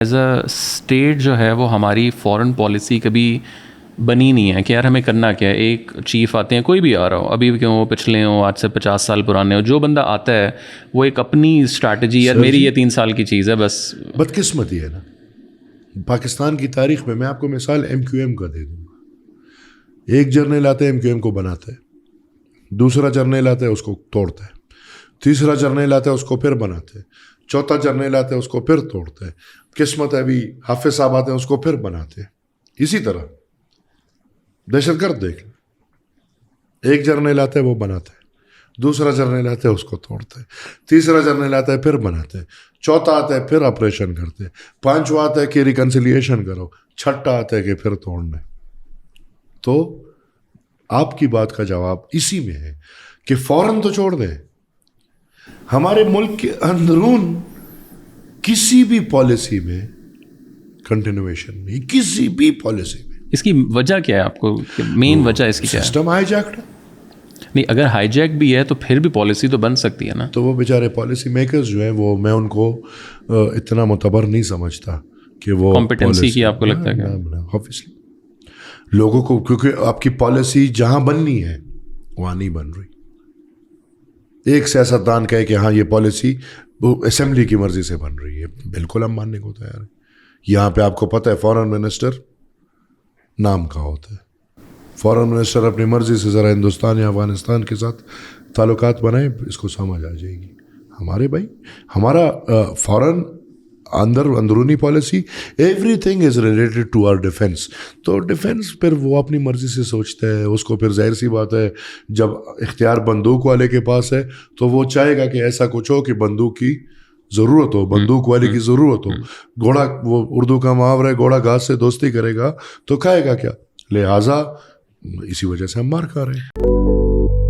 As a state جو ہے وہ ہماری فارن پالیسی کبھی بنی نہیں ہے کہ یار ہمیں کرنا کیا ہے. ایک چیف آتے ہیں, کوئی بھی آ رہا ہو, ابھی بھی کیوں وہ پچھلے ہوں, آج سے 50 سال پرانے ہو, جو بندہ آتا ہے وہ ایک اپنی اسٹریٹجی, یار میری یہ 3 سال کی چیز ہے بس. بدقسمتی ہے نا پاکستان کی تاریخ میں آپ کو مثال ایم کیو ایم کا دے دوں گا. ایک جرنیل آتا ہے ایم کیو ایم کو بناتا ہے, دوسرا جرنیل آتا ہے اس کو توڑتا ہے, تیسرا جرنیل آتا ہے اس کو پھر بناتے ہیں, چوتھا جرنیل آتا ہے اس کو پھر توڑتے ہیں. قسمت ہے ابھی حافظ صاحب آتے ہیں اس کو پھر بناتے ہیں. اسی طرح دہشت گرد دیکھ لیں, ایک جرنیل آتا ہے وہ بناتا ہے, دوسرا جرنیل آتا ہے اس کو توڑتا ہے, تیسرا جرنیل آتا ہے پھر بناتے ہیں, چوتھا آتا ہے پھر آپریشن کرتے ہیں, پانچواں آتا ہے کہ ریکنسیلیشن کرو, چھٹا آتا ہے کہ پھر توڑنا ہے. تو آپ کی بات کا جواب اسی میں ہے کہ فوراً تو چھوڑ دیں. ہمارے ملک کے اندرون کسی بھی پالیسی میں کنٹینویشن نہیں, کسی بھی پالیسی میں. اس کی وجہ کیا ہے آپ کو, مین وجہ اس کی کیا ہے؟ سسٹم ہائی جیکڈ ہے. نہیں, اگر ہائی جیک بھی ہے تو پھر بھی پالیسی تو بن سکتی ہے نا. تو وہ بیچارے پالیسی میکرز جو ہیں وہ میں ان کو اتنا معتبر نہیں سمجھتا کہ وہ کمپیٹنسی کی آپ کو لگتا ہے کیا؟ آبویسلی لوگوں کو, کیونکہ آپ کی پالیسی جہاں بننی ہے وہاں نہیں بن رہی. ایک سیاستدان کہے کہ ہاں یہ پالیسی اسمبلی کی مرضی سے بن رہی ہے, بالکل ہم ماننے کو تیار ہیں. یہاں پہ آپ کو پتہ ہے فورن منسٹر نام کا ہوتا ہے. فورن منسٹر اپنی مرضی سے ذرا ہندوستان یا افغانستان کے ساتھ تعلقات بنائیں, اس کو سمجھ آ جائے گی. ہمارے بھائی ہمارا فورن اندرونی policy everything is related to our defence. تو ڈیفینس پھر وہ اپنی مرضی سے سوچتا ہے, اس کو پھر ظاہر سی بات ہے جب اختیار بندوق والے کے پاس ہے تو وہ چاہے گا کہ ایسا کچھ ہو کہ بندوق کی ضرورت ہو, بندوق والے کی ضرورت ہو. گھوڑا, وہ اردو کا محاورہ ہے, گھوڑا گھاس سے دوستی کرے گا تو کھائے گا کیا, لہٰذا اسی وجہ سے ہم مار کھا رہے ہیں.